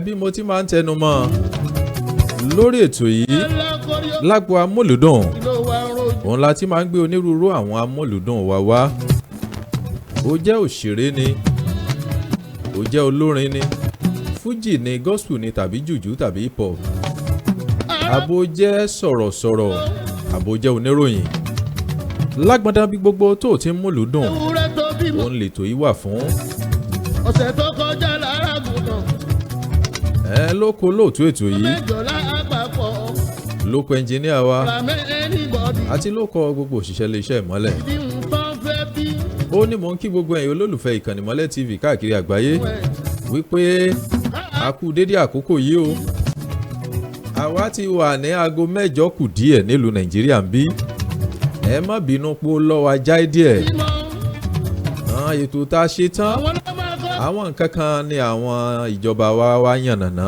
bí mo ti máa ń tẹnu mọ́ lórí ètò yìí Lagbo Amuludun òun la ti máa ń gbé onírúurú àwọn amúlùdùn wa wá. Ó jẹ́ òṣèré ni, ó jẹ́ olórin ni, fújì ni, gospel ni tàbí jùjú tàbí hip hop, àbò jẹ́ sọ̀rọ̀sọ̀rọ̀, àbò jẹ́ oníròyìn. Lágbọ́ndá bí gbogbo tó ti ń múlùdùn òun lètò yìí wà fún. Ọ̀sẹ̀ tó kọjá lára gùnà. Lóko lóòtú ètò yìí, lóko ẹnjìníà wa àti lóko gbogbo òṣìṣẹ́ iléeṣẹ́ ìmọ́lẹ̀. Ó ní mò ń kí gbogbo ẹ̀yin olólùfẹ́ ìkànnì Ìmọ́lẹ̀ TV káàkiri àgbáyé wípé a kú dédé àkókò yìí o. Àwa ti wà ní aago 8 kù díẹ̀ nílùú Nàìjíríà ń bí. Ẹ má bínú pé ó lọ́ wa jáì díẹ̀. Ètò tá a ṣe tán, àwọn nǹkan kan ni àwọn ìjọba wa yànnàná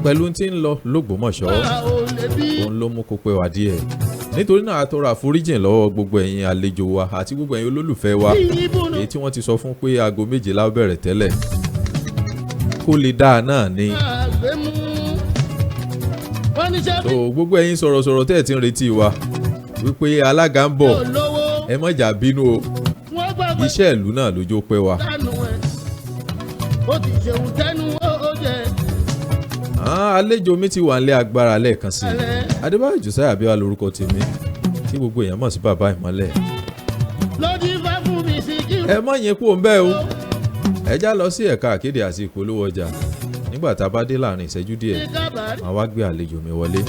pẹ̀lú tí ń lọ l'Ógbómọ̀ṣọ́, òun ló mú kó pẹ́ wá díẹ̀. Nítorí náà a tọrọ àforíjìn lọ́wọ́ gbogbo ẹ̀yin àlejò wa àti gbogbo ẹ̀yin olólùfẹ́ wa èyí tí wọ́n ti sọ fún pé aago 7 la bẹ̀rẹ̀ tẹ́lẹ̀ kó lè dáa náà ni. So gbogbo ẹ̀yin sọ̀rọ̀sọ̀rọ̀ tẹ́ ẹ̀ ti ń retí wa wípé alága ń bọ̀, ẹ má jà bínú o, iṣẹ́ ìlú náà lójó pẹ́ wa. Àlejò mi ti wà nílé agbára lẹ́ẹ̀kan sí i. Adébáyọ̀ Josiah Abíọ́lá lórúkọ tèmi tí gbogbo èèyàn mọ̀ sí bàbá ìmọ́lẹ̀. Ẹ má yẹn kú òun bẹ́ẹ̀ o. Ẹ já lọ sí ẹ̀ka àkéde àti ìpolówó ọjà. Nígbà tá a bá dé láàrin ìṣẹ́jú díẹ̀, màá wá gbé àlejò mi wọlé.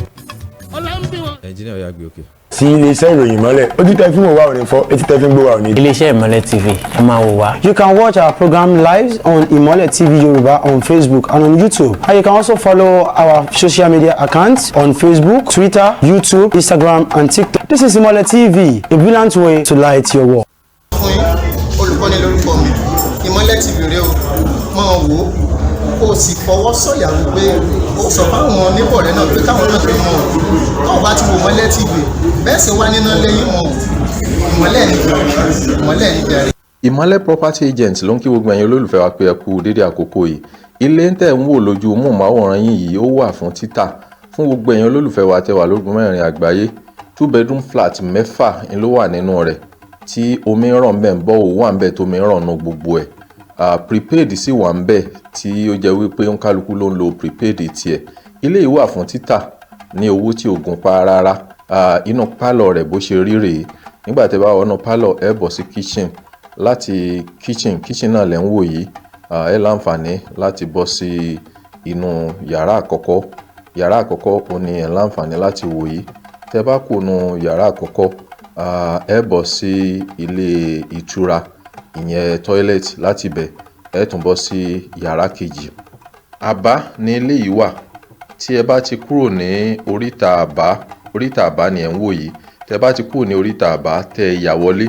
Ẹnjíníà ọ̀yá gbé òkè. Sí iléeṣẹ́ ìròyìn Ìmọ́lẹ̀, ojú tẹ́ fún wa ò ní fọ́, etí tẹ́ fi ń gbọ́ wa ò ní. Iléeṣẹ́ Ìmọ́lẹ̀ TV, ẹ máa wò wá. You can watch our program live on Ìmọ́lẹ̀ TV Yoruba on Facebook and on YouTube. And you can also follow our social media accounts on Facebook, Twitter, YouTube, Instagram and TikTok. This is Ìmọ́lẹ̀ TV, a brilliant way to light your world. Olùkọ́ni lórúkọ mi, Ìmọ́lẹ̀ TV rẹ o, máa wò ó sì fọwọ́ sọ̀yà wípé ó sọ fáwọn oníbọ̀rẹ́ náà pé káwọn náà fi mọ̀ tó bá ti wò Ìmọ́lẹ̀ TV bẹ́ẹ̀ sì wá nínú lẹ́yìn mọ̀ Ìmọ́lẹ̀ ní bẹ̀rẹ̀. Ìmọ́lẹ̀ property agent ló ń kí gbogbo ẹ̀yin olólùfẹ́ wa pé ẹ kú dédé àkókò yìí. Ilé ń tẹ̀ ń wò lójú móhùnmáwòrán yìí ó wà fún títà fún gbogbo ẹ̀yin olólùfẹ́ wa tẹ́ wà lógun mẹ́rin àgbáyé. 2 bedroom flat 6 ló wà nínú rẹ̀ tí omi ń ràn bẹ́ẹ̀ ń bọ́ òwò wà ń bẹ́ẹ̀ tó mi ń ràn nù gbogbo ẹ̀. Prepaid sì wà ń bẹ́ẹ̀ tí ó jẹ́ wípé ń kálukú ló ń lo prepaid tiẹ̀. Ilé yìí wà fún títà ní owó tí ò gún pa rárá. Inú pálọ̀ rẹ̀ bó ṣe rí rèé. Nígbà tẹ́ bá wọnú pálọ̀ ẹ bọ̀ sí kitchen, láti kitchen náà lẹ́ ń wò yìí. Ẹ láǹfààní láti bọ́ sí inú yàrá àkọ́kọ́ ó ní ẹ láǹfààní láti wò yìí. Tẹ́ bá kù nú yàrá àkọ́kọ́ ẹ bọ̀ sí ilé ìtura, ìyẹn toilet, láti bẹ̀ ẹ tún bọ́ sí yàrá kejì. Àbá ní ilé yìí wà. Tí ẹ bá ti kúrò ní oríta àbá ni ẹ ń wò yìí. Tẹ́ bá ti kúrò ní oríta àbá tẹ́ ẹ yà wọlé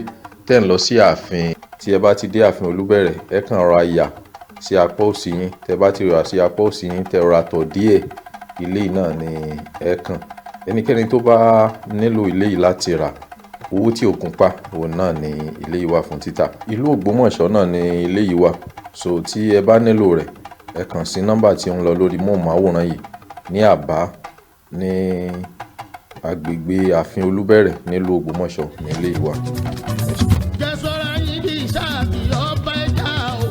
tẹ́ ń lọ sí ààfin. Tí ẹ bá ti dé ààfin Olúbẹ̀rẹ̀ ẹ kàn rọra yà sí apá òsì yín. Tẹ́ bá ti rọra sí apá òsì yín tẹ́ rọra tọ̀ díẹ̀, ilé náà ni ẹ kàn. Ẹnikẹ́ni tó bá nílò ilé yìí láti rà, owó tí ò gún pa òun náà ni ilé yìí wà fún títà. Ìlú Ògbómọ̀ṣọ́ náà ni ilé yìí wà. So tí ẹ bá nílò rẹ̀ ẹ kàn sí nọ́mbà tí ó ń lọ lórí móhùnmáwòrán yìí ní Àbá ní agbègbè ààfin Olúbẹ̀rẹ̀ nílùú Ògbómọ̀ṣọ́ ní ilé yìí wà. Jẹ́sọ̀rọ̀ yín bí ìṣáàbì ọba ẹja o.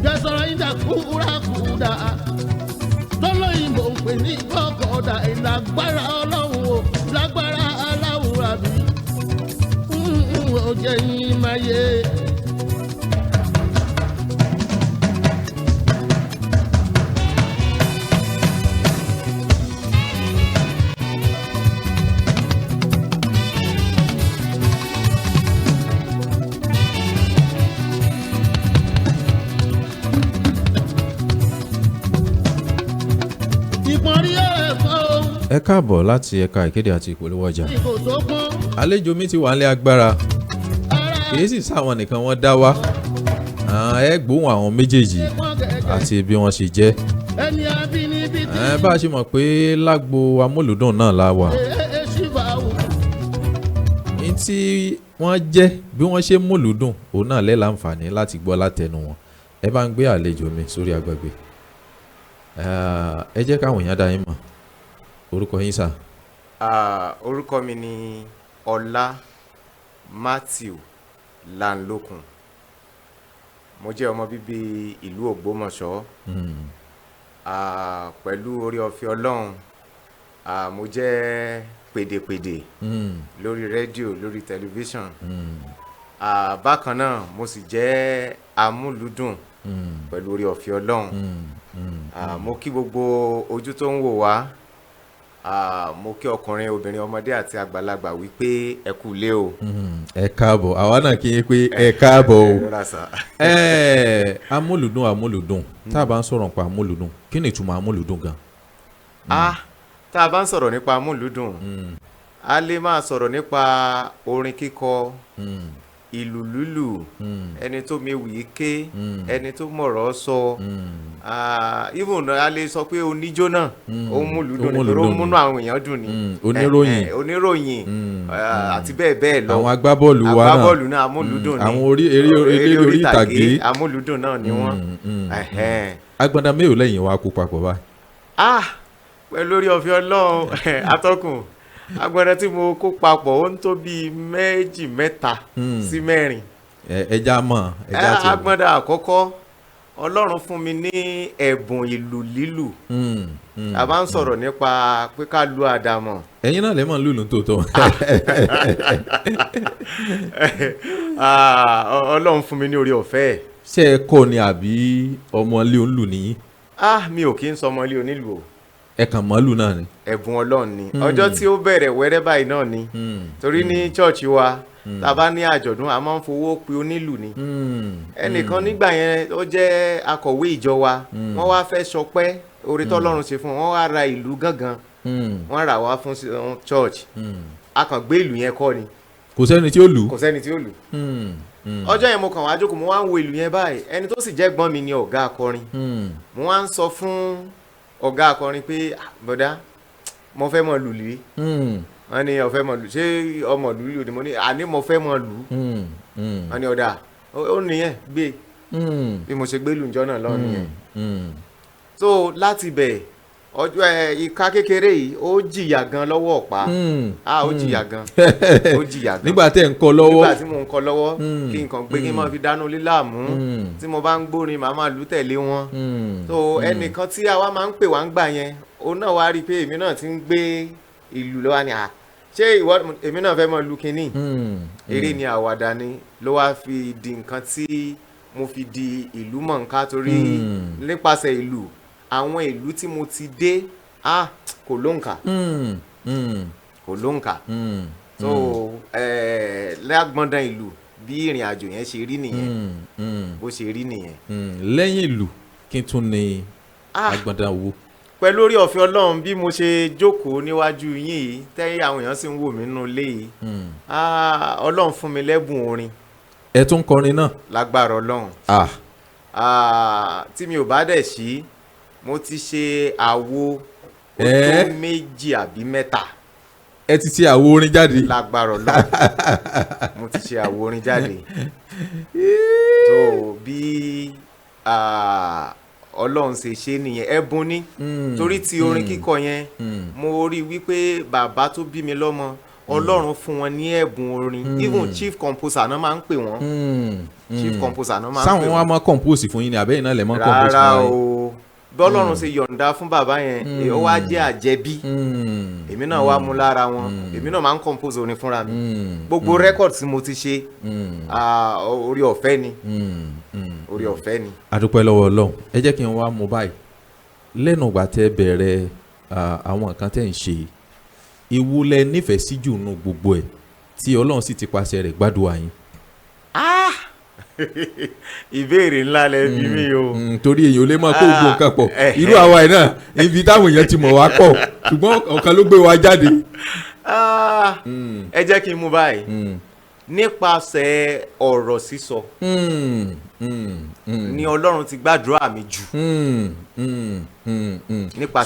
Jẹ́sọ̀rọ̀ yín dà kúrakúdà. Tọ́lọ́yìnbó ń pè ní kọ́kọ́dà ìlágbára Ọlọ́run o, lágbára aláwùrà bí. Ó jẹ́ yín máa yé. Ẹ káàbọ̀ láti ẹ̀ka ìkéde àti ìpolówó ọjà. Àlejò mi ti wà nílé agbára. Kìí sì sáwọn nìkan wọ́n dá wá. Ẹ gbóhùn àwọn méjèèjì àti bí wọ́n ṣe jẹ́. Bá a ṣe mọ̀ pé Lagbo Amuludun náà la wà. Ní tí wọ́n jẹ́ bí wọ́n ṣe múlùdùn òun náà lẹ́ láǹfààní láti gbọ́ látẹnu wọn. ẹ bá ń gbé àlejò mi sórí agbègbè ẹ jẹ́ káwọn èèyàn dá yín mọ̀ orúkọ yín sà. Orúkọ mi ni Ọlá Matthew Olanlokun. Mo jẹ́ ọmọ bíbí ìlú Ogbomoso. Pẹ̀lú orí ọ̀fẹ́ Ọlọ́run mo jẹ́ pèdèpèdè lórí rédíò lórí tẹlifíṣàn. Bákan náà mo sì jẹ́ amúlùdùn pẹ̀lú orí ọ̀fẹ́ Ọlọ́run. Mo kí gbogbo ojú tó ń wò wá. Mo kí ọkùnrin obìnrin ọmọdé àti àgbàlagbà wípé ẹ kú ilé o. Ẹ káàbọ̀ àwa náà kí n pé ẹ káàbọ̀ o. Amúlùdùn tá a bá ń sọ̀rọ̀ nípa amúlùdùn kí ni ìtumọ̀ amúlùdùn gan? Tá a bá ń sọ̀rọ̀ nípa amúlùdùn a lè máa sọ̀rọ̀ nípa orin kíkọ, ìlù lúlù, ẹni tó mewì ké, ẹni tó mọ̀rọ̀ sọ. Even a lè sọ pé oníjó náà ó múlùdùn nítorí ó múnú àwọn èèyàn dùn ni. Oníròyìn àti bẹ́ẹ̀ bẹ́ẹ̀ lọ. Àwọn agbábọ́ọ̀lù wa náà agbábọ́ọ̀lù náà amúlùdùn ni. Àwọn eré orí ìtàgé amúlùdùn náà ni wọ́n. Agbada mélòó lẹ́yìn wa kó papọ̀ báyìí? Pẹ̀lú orí ọ̀fẹ́ Ọlọ́run atọ́kùn agbada tí mo kó papọ̀ ó ń tó bíi méjì mẹ́ta sí mẹ́rin. ẹja mọ̀ ẹja tí. Agbada àkọ́kọ́ Ọlọ́run fún mi ní ẹ̀bùn ìlù lílù. A bá ń sọ̀rọ̀ nípa pé ká lu àdàmọ̀. Ẹ̀yin náà lè mọ̀ lùlù tòótọ́. Ọlọ́run fún mi ní orí ọ̀fẹ́. Ṣé ẹ kọ́ ni àbí ọmọlé olù nìyí? Mi ò kí ń sọ ọmọlé onílù o. Ẹ kàn mọ́lù náà ni. Ẹ̀bùn Ọlọ́run ni. Ọjọ́ tí ó bẹ̀rẹ̀ wẹ́rẹ́ báyìí náà ni. Torí ní chọ́ọ̀chì wa tá a bá ní àjọ̀dún a máa ń fowó pe onílù ni. Ẹnìkan nígbà yẹn ó jẹ́ akọ̀wé ìjọ wa wọ́n wá fẹ́ sọpẹ́ oore tọ́lọ́run ṣe fún wọn wá ra ìlú gángan wọ́n rà wá fún church. A kàn gbé ìlú yẹn kọ́ ni. Kò sẹ́ni tí ó lù. Kò sẹ́ni tí ó lù. Ọjọ́ yẹn mo kàn wá jókòó mo wá ń wo ìlú yẹn báyìí ẹni tó sì jẹ́ gbọ́n mi ni ọ̀gá akọrin. Mo wá ń sọ fún ọ̀gá akọrin pé bọ̀dá mo fẹ́ mọ lùlù yìí. Wọ́n ní ọ̀fẹ́ mọ lù ṣé ọmọ lùlù ni mo ní àní mo fẹ́ mọ lù. Wọ́n ní ọ̀dà ó nìyẹn gbé bí mo ṣe gbé lù njọ́ náà lọ́wọ́ nìyẹn. So láti bẹ̀ ọjọ́ ìka kékeré yìí ó jìyà gan lọ́wọ́ ọ̀pá. Ó jìyà gan ó jìyà gan. Nígbà tẹ́ ń kọ lọ́wọ́. Nígbà tí mò ń kọ lọ́wọ́ kí nǹkan gbé kí n máa fi dánú lílàmú tí mo bá ń gbórin màá máa lù tẹ̀lé wọn. So ẹnìkan tí àwa máa ń pè wá ń gbà yẹn òun náà wá rí i pé èmi náà ti ń gbé ìlú lọ́wọ́ ni ṣé ìwọ èmi náà fẹ́ mọ lu kínní. Eré ni àwàdà ni ló wá fi di nǹkan tí mo fi di ìlú mọ̀ọ́ká torí nípasẹ̀ ìlú àwọn ìlú tí mo ti dé kò lóǹkà kò lóǹkà. So lágbọ́ndàn ìlú bí ìrìn àjò yẹn ṣe rí nìyẹn bó ṣe rí nìyẹn. Lẹ́yìn ìlú kí n tún ní agbọ́ndàn wo. Pẹ̀lú orí ọ̀fẹ́ Ọlọ́run bí mo ṣe jókòó níwájú yín yìí tẹ́yìn àwọn èèyàn sì ń wò mí nínú ilé yìí Ọlọ́run fún mi lẹ́bùn orin. Ẹ tún kọrin náà. Lágbára Ọlọ́run. Tí mi ò bá dẹ̀ sí mo ti ṣe àwo ó tó méjì àbí mẹ́ta. Ẹ ti ṣe àwo orin jáde. Lágbára Ọlọ́run mo ti ṣe àwo orin jáde. So bí Ọlọ́run ṣe ṣe nìyẹn ẹ̀bùn ni torí ti orin kíkọ yẹn mo rí wípé bàbá tó bí mi lọ́mọ Ọlọ́run fún wọn ní ẹ̀bùn orin even chief composer náà máa ń pè wọ́n chief composer náà máa ń pè wọ́n. Sáwọn wa máa compose fún yín ni àbẹ́yìn náà lè máa compose fún yín. Rárá o bí Ọlọ́run ṣe yọ̀ǹda fún bàbá yẹn ó wá jẹ́ àjẹbí èmi náà wá mú lára wọn èmi náà máa ń compose orin fúnra mi gbogbo record tí mo ti ṣe orí ọ̀fẹ́ ni orí ọ̀fẹ́ ni. A dúpẹ́ lọ́wọ́ Ọlọ́run ẹ jẹ́ kí n wá mú báyìí lẹ́nu ìgbà tẹ́ bẹ̀rẹ̀ àwọn nǹkan tẹ́ ń ṣe ewu lẹ nífẹ̀ẹ́ sí jù nù gbogbo ẹ̀ tí Ọlọ́run sì ti pàṣẹ rẹ̀ gbàdúrà yín. Ìbéèrè ńlá lẹ bí mi o. Torí èèyàn ò lè máa kó gbogbo nǹkan pọ̀ irú àwa ẹ̀ náà ibi táwọn èèyàn ti mọ̀ wá pọ̀ ṣùgbọ́n ọ̀kan ló gbé wa jáde. Ẹ jẹ́ kí n mú báyìí nípasẹ̀ ọ̀rọ̀ sísọ ni Ọlọ́run ti gbàdúrà mi jù.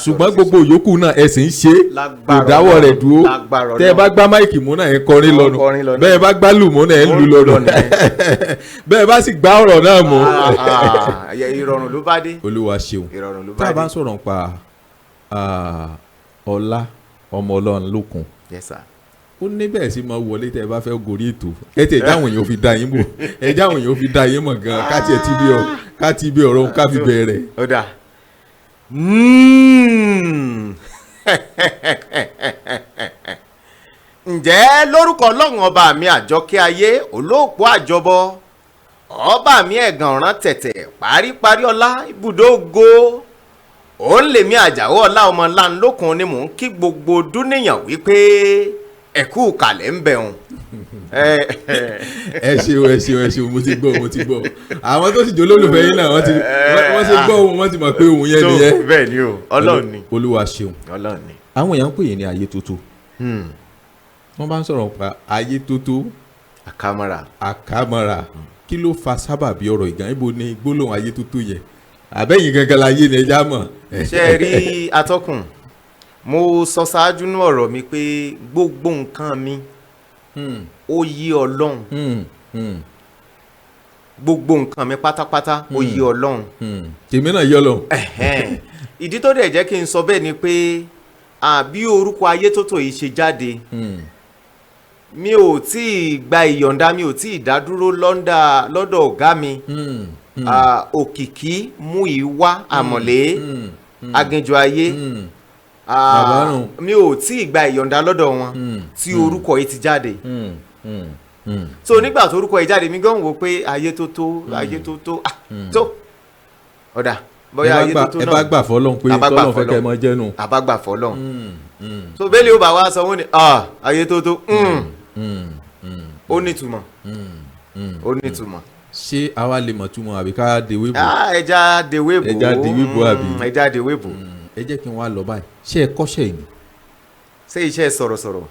Ṣùgbọ́n gbogbo yòókù náà ẹ sì ń ṣe kò dáwọ́ rẹ̀ dúró tẹ́ ẹ bá gbá máìkì mú náà ẹ kọrin lọ́nu bẹ́ẹ̀ bá gbá lù mú náà ẹ lù lọ́nu bẹ́ẹ̀ bá sì gbá ọ̀rọ̀ náà mú. Ìrọ̀rùn ló bá dé. Olúwa ṣeun. Tá a bá ń sọ̀rọ̀ nípa Ọlá ọmọ Ọlọ́nlokun. Yes sir. Ó ní bẹ́ẹ̀ sí máa wọlé tẹ́ ẹ bá fẹ́ gorí ètò ẹ tẹ̀ jáwọn èèyàn fi da yín bò ẹ jáwọn èèyàn fi da yín mọ̀ gan-an ká ti bí ọ̀rọ̀ ká fi bẹ̀rẹ̀. Ó dà. Ǹjẹ́ lórúkọ Ọlọ́run ọba mi àjọkẹ́ ayé olóòpó àjọbọ ọba mi ẹ̀gàn ọ̀ràn tẹ̀tẹ̀ paríparí ọlá ibùdó ògo òun lèmi Àjàó Ọlá ọmọ Ọlanlokun ni mò ń kí gbogbo dúníyàn wípé ẹ̀kú kàlẹ̀ ń bẹ̀rùn. ẹ ṣeun mo ti gbọ́ àwọn tó sì jẹ́ olólùfẹ́ yín náà wọ́n ti gbọ́ ohun wọ́n ti mọ̀ pé ohun yẹn nìyẹn. bẹ́ẹ̀ ni o Ọlọ́run ni. Olúwa ṣeun. Ọlọ́run ni. àwọn èèyàn ń pè yín ní ayé tótó wọ́n bá ń sọ̀rọ̀ pa ayé tótó àkàmọ́ra kí ló fa sábàbí ọ̀rọ̀ ìgàn ibo ni gbólóhùn ayé tótó yẹn àbẹ́yìn gangan la yé ni ẹja mọ̀. ṣé ẹ rí atọ́kùn mo sọ ṣáájú ní ọ̀rọ̀ mi pé gbogbo nǹkan mi ó yí Ọlọ́run gbogbo nǹkan mi pátápátá ó yí Ọlọ́run. tèmi náà yí Ọlọ́run. ìdí tó dẹ̀ jẹ́ kí n sọ bẹ́ẹ̀ ni pé bí orúkọ ayé tótó yìí ṣe jáde mi ò tí ì gba ìyọ̀ǹda mi ò tí ì dádúró lọ́dọ̀ ọ̀gá mi òkìkí mú ìwá àmọ̀lé aginjù ayé mi ò tí ì gba ìyọ̀ǹda lọ́dọ̀ wọn tí orúkọ yìí ti jáde so nígbà tó orúkọ yìí jáde mi gan wò pé ayé tó tó ọ̀dà bóyá ayé tó tó náà ẹ bá gbà fọlọ́n pé tọ́lọ́ fẹ́ kẹ́ ẹ mọ jẹ́nu. àbá gbà fọlọ́n so bẹ́ẹ̀ ni ó bá wá sọ wọ́n ni ayé tó tó ó nítumọ̀ ó nítumọ̀. ṣé àwa lè mọ̀ túmọ̀ àbí ká dewé bò. ẹja dewé bò àbí. ẹja dewé bò. ẹ jẹ́ kí n wá lọ báyìí ṣé ẹ kọ́ṣẹ́ yìí. ṣé iṣẹ́ sọ̀rọ̀sọ̀rọ̀.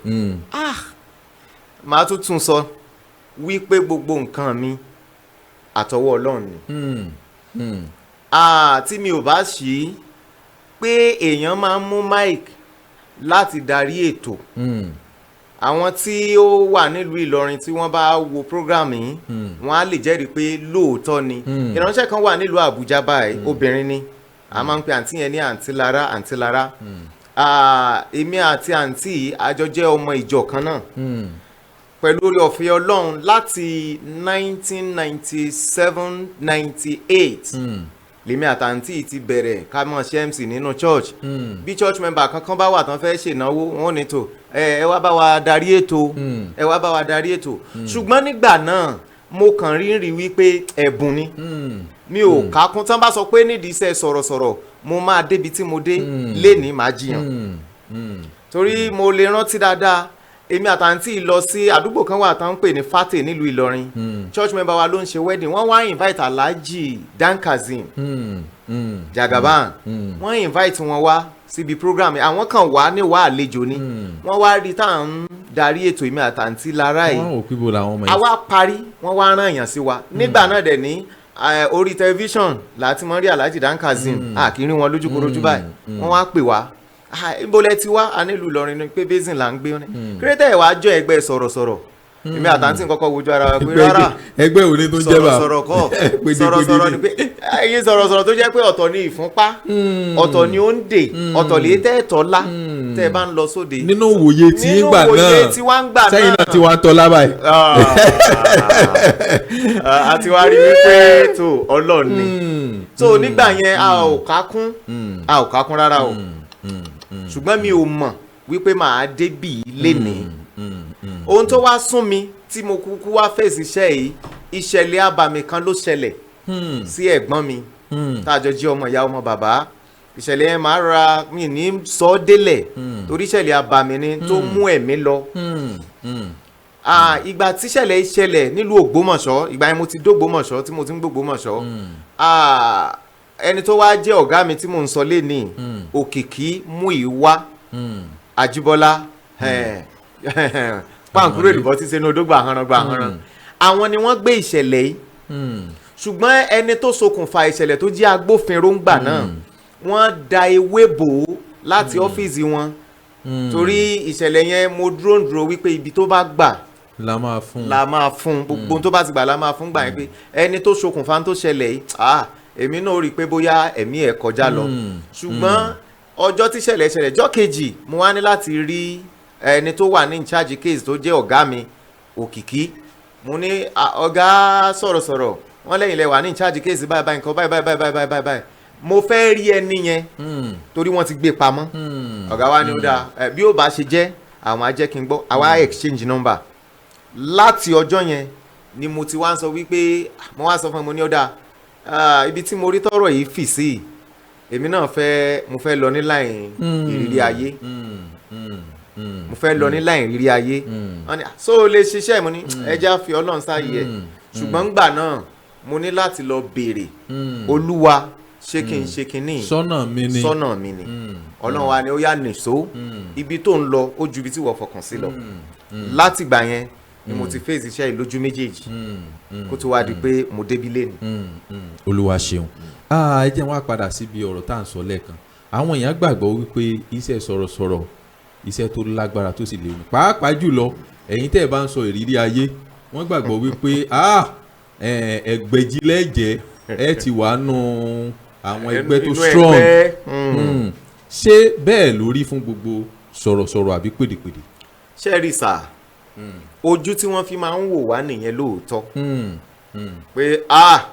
màá tún sọ wípé gbogbo nǹkan mi àtọwọ́ Ọlọ́run ni. tí mi ò bá ṣí pé èèyàn máa ń mú mic láti darí ètò. àwọn tí ó wà nílùú Ìlọrin tí wọ́n bá wo program yìí wọ́n á lè jẹ́rìí pé lóòótọ́ ni. ìránṣẹ́ kan wà nílùú Àbújá báyìí obìnrin ni a máa ń pe àǹtí yẹn ní àǹtí Lára èmi àti àǹtí àjọ jẹ́ ọmọ ìjọ kan náà pẹ̀lú orí ọ̀fẹ́ Ọlọ́run láti 1997-98 lèmi àtàǹtí ti bẹ̀rẹ̀ ká mọ̀ ṣe MC nínú church bí church member kankan bá wà tán fẹ́ ṣènáwó wọn ò ní tò ẹ wá bá wa darí ètò ṣùgbọ́n nígbà náà mo kàn rí wípé ẹ̀bùn ni mi ò kákún tán bá sọ pé nídìí iṣẹ́ sọ̀rọ̀sọ̀rọ̀ mo máa débi tí mo dé lénìí máa jiyàn torí mo lè rántí dáadáa èmi àtàǹtí lọ sí àdúgbò kan wà tán ń pè ní Fate nílùú Ìlọrin church member wa ló ń ṣe wedding wọ́n wá invite Alhaji Dan Kazeem Jagaban wọ́n invite wọn wá síbi program àwọn kan wà ní wà àlejò ni wọ́n wá rí tá à ń darí ètò èmi àtàǹtí Lára yìí àwa parí wọ́n wá rán èèyàn sí wa nígbà náà dẹ̀ ní orí tẹlifíṣàn láti mọ rí Alhaji Dan Kazeem àkírí wọn lójúkorojú báyìí wọ́n wá pè wá ìbólẹ̀ tí wá a nílùú Ìlọrin ni pé basin là ń gbé ní kírẹ́tẹ̀ wàá jọ ẹgbẹ́ sọ̀rọ̀sọ̀rọ̀ èmi àtàǹtí kọ́kọ́ wojú ara wa pé rárá ẹgbẹ́ òní tó jẹ́ bá sọ̀rọ̀sọ̀rọ̀ kọ́ sọ̀rọ̀sọ̀rọ̀ ni pé ẹyin sọ̀rọ̀sọ̀rọ̀ tó jẹ́ pé ọ̀tọ̀ ni ìfúnpá ọ̀tọ̀ ni ó ń dè ọ̀tọ̀ lè tẹ́ tọ́lá tẹ́ bá ń lọ sóde. nínú òwòye tí ń gbà náà sẹ́yìn náà ti wá ń tọ́lá báyìí. àti wá rí wípé tó Ọlọ́run ni tó nígbà yẹn a ò kákún rárá o ṣùgbọ́n mi ò mọ̀ wípé màá débì lénìí ohun tó wá sún mi tí mo kúkú wá fèsì iṣẹ́ yìí ìṣẹ̀lẹ̀ abàmì kan ló ṣẹlẹ̀ sí ẹ̀gbọ́n mi tájọ jí ọmọ ìyá ọmọ bàbá ìṣẹ̀lẹ̀ yẹn máa ra mi ní sọ ọ́ délẹ̀ torí ìṣẹ̀lẹ̀ abàmì ni tó mú ẹ̀mí lọ ìgbà tí ìṣẹ̀lẹ̀ ìṣẹ̀lẹ̀ nílùú Ògbómọ̀ṣọ́ ìgbà yẹn mo ti dógbómọ̀ṣọ́ tí mo ti ń gbógbómọ̀ṣọ́ ẹni tó wá jẹ́ ọ̀gá mi tí mò ń sọ lénìí òkìkí mú ìwá Àjíbọ́lá pàǹkúrò èlùbọ́ tí sẹ́nu odó gbà hanran àwọn ni wọ́n gbé ìṣẹ̀lẹ̀ yìí ṣùgbọ́n ẹni tó ṣokùnfà ìṣẹ̀lẹ̀ tó jẹ́ agbófinró ń gbà náà wọ́n da ewé bò ó láti ọ́fíìsì wọn torí ìṣẹ̀lẹ̀ yẹn mo dúró wípé ibi tó bá gbà la máa fún gbogbo tó bá ti gbà la máa fún gbà yẹn pé ẹni tó ṣokùnfà tó ṣẹlẹ̀ yìí èmi náà rí i pé bóyá ẹ̀mí ẹ̀ kọjá lọ ṣùgbọ́n ọjọ́ tí ṣẹlẹ̀ jọ́ kejì mo wá ní láti rí ẹni tó wà ní in charge case tó jẹ́ ọ̀gá mi Òkìkí mo ní ọ̀gá sọ̀rọ̀ wọ́n lẹ́yìn lẹ wà ní in charge case báyìí nǹkan báyìí mo fẹ́ rí ẹni yẹn torí wọ́n ti gbé pamọ́ ọ̀gá wa ni ó dáa bí ó bá ṣe jẹ́ àwọn á jẹ́ kí n gbọ́ àwa exchange number láti ọjọ́ yẹn ni mo ti wá ń sọ wípé mo wá sọ fún mi ní ó dáa ibi tí mo rí tọ́rọ̀ yìí fì sí èmi náà mo fẹ́ lọ ní láì ìrírí ayé mo fẹ́ lọ ní láì ìrírí ayé wọ́n ní so lè ṣiṣẹ́ mo ní ẹja fi Ọlọ́run sáyé ẹ̀ ṣùgbọ́n ńgbà náà mo ní láti lọ béèrè Olúwa ṣé kí n ṣe kinní sọ́nà mi ni Ọlọ́run wa ni ó yá nìṣó ibi tó ń lọ ó ju ibi tí wọ́n fọkàn sí lọ látìgbà yẹn ni mo ti fèsì iṣẹ́ ìlójú méjèèjì kó tó wá di pé mo débi lé ni. Olúwa ṣeun ẹ jẹ́ wá padà síbi ọ̀rọ̀ tá à ń sọ lẹ́ẹ̀kan àwọn èèyàn gbàgbọ́ wípé iṣẹ́ sọ̀rọ̀sọ̀rọ̀ iṣẹ́ tó lágbára tó sì léwu pàápàá jùlọ ẹ̀yin tẹ́ ẹ bá ń sọ ìrírí ayé wọ́n gbàgbọ́ wípé ẹgbẹ̀jìlẹ́jẹ̀ ẹ ti wà nù àwọn ẹgbẹ́ tó strong ṣé bẹ́ẹ̀ lórí fún gbogbo sọ̀rọ̀sọ̀rọ̀ àbí pèdèpèdè. ṣé rí sà ojú tí wọ́n fi máa ń wò wá nìyẹn lóòótọ́ pé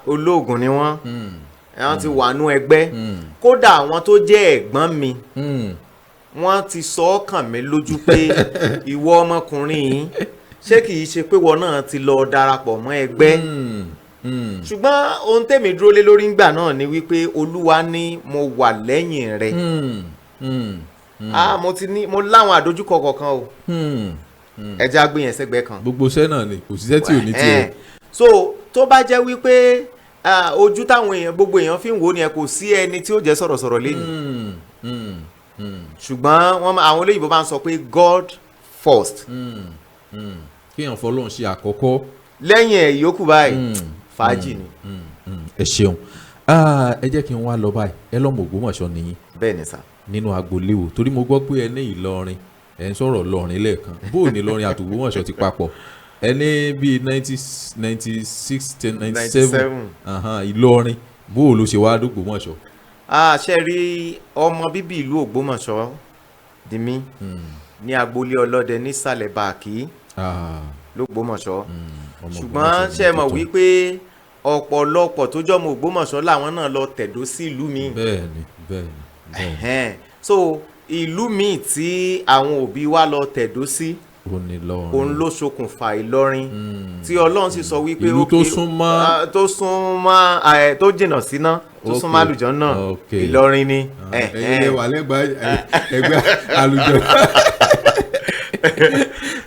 olóògùn ni wọ́n wọ́n ti wà nú ẹgbẹ́ kódà àwọn tó jẹ́ ẹ̀gbọ́n mi wọ́n ti sọ ọ́ kàn mí lójú pé ìwọ ọmọkùnrin yìí ṣé kìí ṣe pé wọn náà ti lọ darapọ̀ mọ́ ẹgbẹ́ ṣùgbọ́n ohun tèmi dúró lé lórí ńgbà náà ni wípé Olúwa ní mo wà lẹ́yìn rẹ mo láwọn àdójúkọ kọ̀ọ̀kan o ẹjẹ́ agbóyè sẹ́gbẹ́ kan. gbogbo iṣẹ́ náà ni kò síṣẹ́ tí ò ní tiẹ̀. so tó bá jẹ́ wípé ojú táwọn èèyàn gbogbo èèyàn fi ń wò ni ẹ kò sí ẹni tí ó jẹ́ sọ̀rọ̀sọ̀rọ̀ lẹ́yìn. ṣùgbọ́n àwọn olóyìnbó máa ń sọ pé God first. kéèyàn fọlọ́run ṣe àkọ́kọ́. lẹ́yìn ẹ̀ yòókù báyìí fàájì ni. ẹ ṣeun ẹ jẹ́ kí n wá lọ báyìí ẹ lọ́mọ Ògbómọ̀ṣọ́ nìyí. bẹ́ẹ̀ ni sà. nínú agboolé wo torí mo gbọ́ pé ẹ ní Ìlọrin ẹ ń sọ̀rọ̀ Ìlọrin lẹ́ẹ̀kan bóò ní Ìlọrin àti Ògbómọ̀ṣọ́ ti papọ̀ ẹ ní bíi 96 Ìlọrin bóò ló ṣe wá d'Ògbómọ̀ṣọ́. ṣe rí ọmọ bíbí ìlú Ògbómọ̀ṣọ́ di mí ní agboolé ọlọ́dẹ nísàlẹ̀ báàkì l'Ògbómọ̀ṣọ́ ṣùgbọ́n ṣe mọ̀ wípé ọ̀pọ̀lọpọ̀ tó jọmọ Ògbómọ̀ṣọ́ làwọn náà lọ tẹ̀dó sí ìlú mi. bẹ́ẹ̀ni. so ìlú míì tí àwọn òbí wa lọ tẹ̀dó sí òun ló ṣokùnfà Ìlọrin tí Ọlọ́run sì sọ wípé ìlú tó súnmọ́ tó jìnnà síná tó súnmọ́ àlùjọ náà Ìlọrin ni. ẹ̀yin wà lẹ́gbẹ̀ẹ́ àlùjọ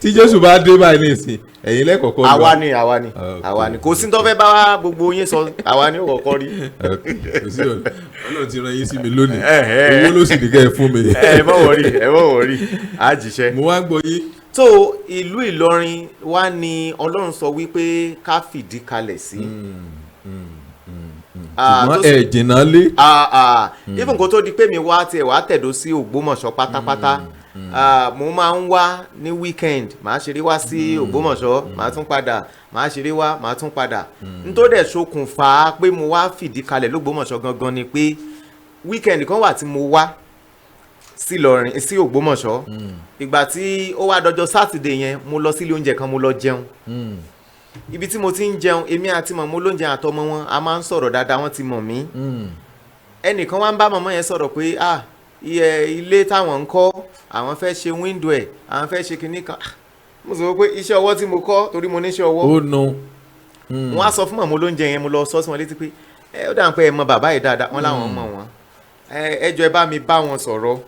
tí Jésù bá dé báyìí nìsín ẹ̀yin lẹ́kọ̀ọ́kọ́ lọ. àwa ni kò sí tó fẹ́ bá gbogbo yín sọ àwa ni ó kọ́kọ́ rí. kò sí Ọlọ́run ti rán yín sí mi lónìí owó ló sì nìkẹ́ ẹ̀ fún mi. ẹ mọ̀ wọ̀rí á jíṣẹ́. mo wá gbọ́ yín. tó ìlú Ìlọrin wá ní Ọlọ́run sọ wípé ká fìdí kalẹ̀ sí. ṣùgbọ́n ẹ jìnnà lé. even kó tó di pé mi wá tiẹ̀ wá tẹ̀dó sí Ògbómọ̀ṣọ́ pátápátá. Mo máa ń wá ní weekend màá ṣeré wá sí Ògbómọ̀ṣọ́ màá tún padà màá ṣeré wá màá tún padà nítorí dẹ̀ ṣokùnfà pé mo wá fìdí kalẹ̀ l'Ògbómọ̀ṣọ́ gangan ni pé weekend kan wà tí mo wá sí Ògbómọ̀ṣọ́ ìgbà tí ó wá dọjọ́ sátidé yẹn mo lọ sílé oúnjẹ kan mo lọ jẹun ibi tí mo ti ń jẹun èmi àti mọ̀mọ́ olóúnjẹ àtọmọ wọn a máa ń sọ̀rọ̀ dáadáa wọ́n ti mọ̀ mí ẹnìkan wá ń bá mọ̀mọ́ yẹn sọ̀rọ̀ pé ilé táwọn ń kọ́ àwọn fẹ́ ṣe wíńdò ẹ̀ àwọn fẹ́ ṣe kinní kan mo sọ pé iṣẹ́ ọwọ́ tí mo kọ́ torí mo níṣẹ́ ọwọ́. ó nu. wọ́n á sọ fún mọ̀mọ́ olóúnjẹ yẹn mo lọ sọ sí wọn létí pé ó dà ń pẹ́ ẹ mọ bàbá yìí dáadáa wọ́n láwọn mọ̀ wọ́n ẹ jọ̀ọ́ ẹ bá mi bá wọn sọ̀rọ̀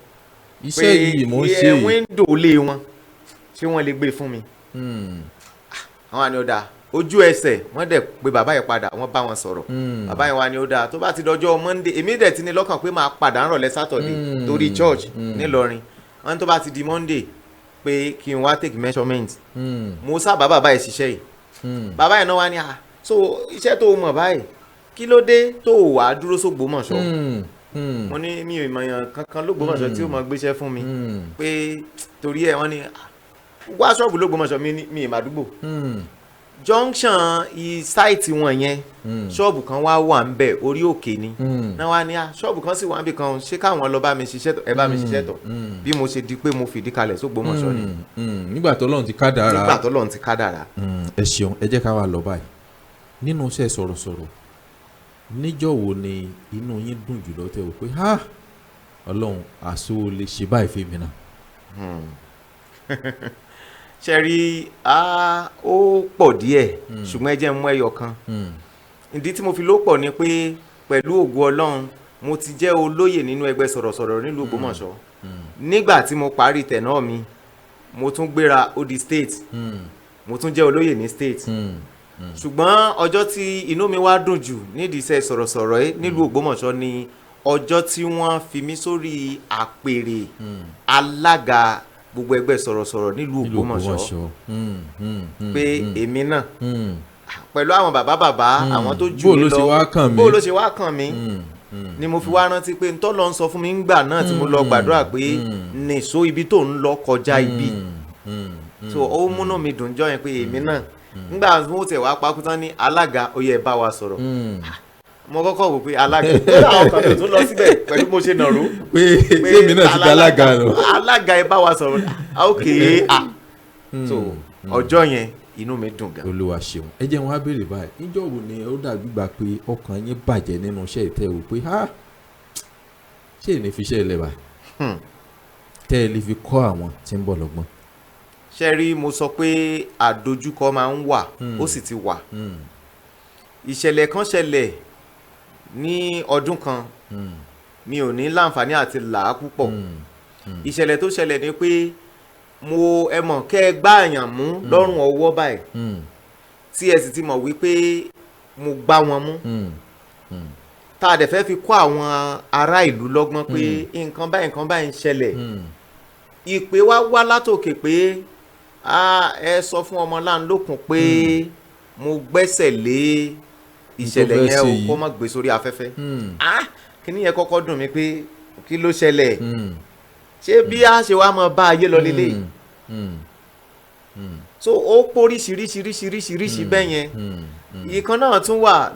iṣẹ́ yìí mò ń ṣe pé wíńdò ilé wọn ṣé wọ́n lè gbé fún mi. àwọn àni ó dáa ojú ẹsẹ̀ wọ́n dẹ̀ pé bàbá yẹn padà wọ́n bá wọn sọ̀rọ̀ bàbá yẹn wá ní ó dáa tó bá ti dọjọ́ Monday èmi dẹ̀ ti ní lọ́kàn pé máa padà ń rọ̀lẹ́ Saturday torí church nílọrin wọ́n ní tó bá ti di Monday pé kí n wá take measurement mo sábà bàbá ẹ̀ ṣiṣẹ́ yìí bàbá ẹ̀ náà wá ní so iṣẹ́ tó mọ̀ báyìí kí ló dé tó wà á dúró s'Ògbómọ̀ṣọ́ mo ní mi ò mọ̀yàn kankan l'Ògbómọ̀ṣọ́ tí ó mọ̀ gbéṣẹ́ fún mi pé torí ẹ̀ wọ́n ní wá ṣọ́ọ̀bù l'Ògbómọ̀ṣọ́ mi ì màdúgbò junction sáìtì wọn yẹn ṣọ́ọ̀bù kan wà ń bẹ̀ orí òkè ni náà wá ní ṣọ́ọ̀bù kan sì wà ń bì kan ṣé káwọn lọ bá mi ṣiṣẹ́ tọ̀ ẹ bá mi ṣiṣẹ́ tọ̀ bí mo ṣe di pé mo fìdí kalẹ̀ s'Ògbómọ̀ṣọ́ ni. nígbà t'Ọlọ́run ti kádàrá ẹ ṣeun ẹ jẹ́ ká wá lọ báyìí nínú iṣẹ́ sọ̀rọ̀sọ̀rọ̀ níjọ́ wo ni inú yín dùn jùlọ tẹ́ wò pé Ọlọ́run àṣọ lè ṣe báyìí fèmí náà. ṣe rí ó pọ̀ díẹ̀ ṣùgbọ́n ẹ jẹ́ mú ẹyọ kan ìdí tí mo fi ló pọ̀ ni pé pẹ̀lú ògo Ọlọ́run mo ti jẹ́ olóyè nínú ẹgbẹ́ sọ̀rọ̀sọ̀rọ̀ nílùú Ògbómọ̀ṣọ́ nígbà tí mo parí tẹ̀nà mi mo tún gbéra ó di state mo tún jẹ́ olóyè ní state ṣùgbọ́n ọjọ́ tí inú mi wá dùn jù nídìí iṣẹ́ sọ̀rọ̀sọ̀rọ̀ yìí nílùú Ògbómọ̀ṣọ́ ni ọjọ́ tí wọ́n fi mí sórí àpèrè alága gbogbo ẹgbẹ́ sọ̀rọ̀sọ̀rọ̀ nílùú Ògbómọ̀ṣọ́ pé èmi náà pẹ̀lú àwọn bàbá àwọn tó jù mí lọ bó ló ṣe wá kàn mí ni mo fi wá rántí pé ntọ́lọ́ ń sọ fún mi ńgbà náà tí mo lọ gbàdúrà pé nìṣó ibi tó ń lọ kọjá ibi so ó múnú mi dùn jọ yẹn pé èmi náà nígbà tí mo tẹ̀ wá pákú tán ní alága ó yẹ bá wa sọ̀rọ̀ mo kọ́kọ́ wò pé alága ó làwọn kan tó tún lọ síbẹ̀ pẹ̀lú mo ṣe nàró pé èmi náà ti di alága lọ alága ẹ bá wa sọ̀rọ̀ ok so ọjọ́ yẹn inú mi dùn gan. Olúwa ṣeun ẹ jẹ́ wọn á béèrè báyìí níjọ́ wo ni ó dàbí gbà pé ọkàn yín bàjẹ́ nínú iṣẹ́ ìtẹ́ wò pé ṣé èmi fi iṣẹ́ ilẹ̀ báyìí tẹ́ ẹ lè fi kọ́ àwọn tí ń bọ̀ lọ́gbọ́n. ṣe rí mo sọ pé àdojúkọ máa ń wà ó sì ti wà ìṣẹ̀lẹ̀ kan ṣẹlẹ̀ ní ọdún kan mi ò ní láǹfààní àti là á púpọ̀ ìṣẹ̀lẹ̀ tó ṣẹlẹ̀ ni pé mo ẹ mọ̀ kẹ́ ẹ gbá àyàn mú lọ́rùn ọwọ́ báyìí tí ẹ sì ti mọ̀ wípé mo gbá wọn mú tá a dẹ̀ fẹ́ fi kọ́ àwọn ará ìlú lọ́gbọ́n pé nǹkan báyìí ń ṣẹlẹ̀ ìpè wá látòkè pé ẹ sọ fún Ọmọláńlókun pé mo gbẹ́sẹ̀ lé ìṣẹ̀lẹ̀ yẹn o kó má gbé sórí afẹ́fẹ́ kíní yẹn kọ́kọ́ dùn mí pé kí ló ṣẹlẹ̀ ṣé bí a ṣe wá mọ bá ayé lọ lélẹ̀ so ó póríṣiríṣiríṣiríṣi bẹ́ẹ̀ yẹn ìkan náà tún wà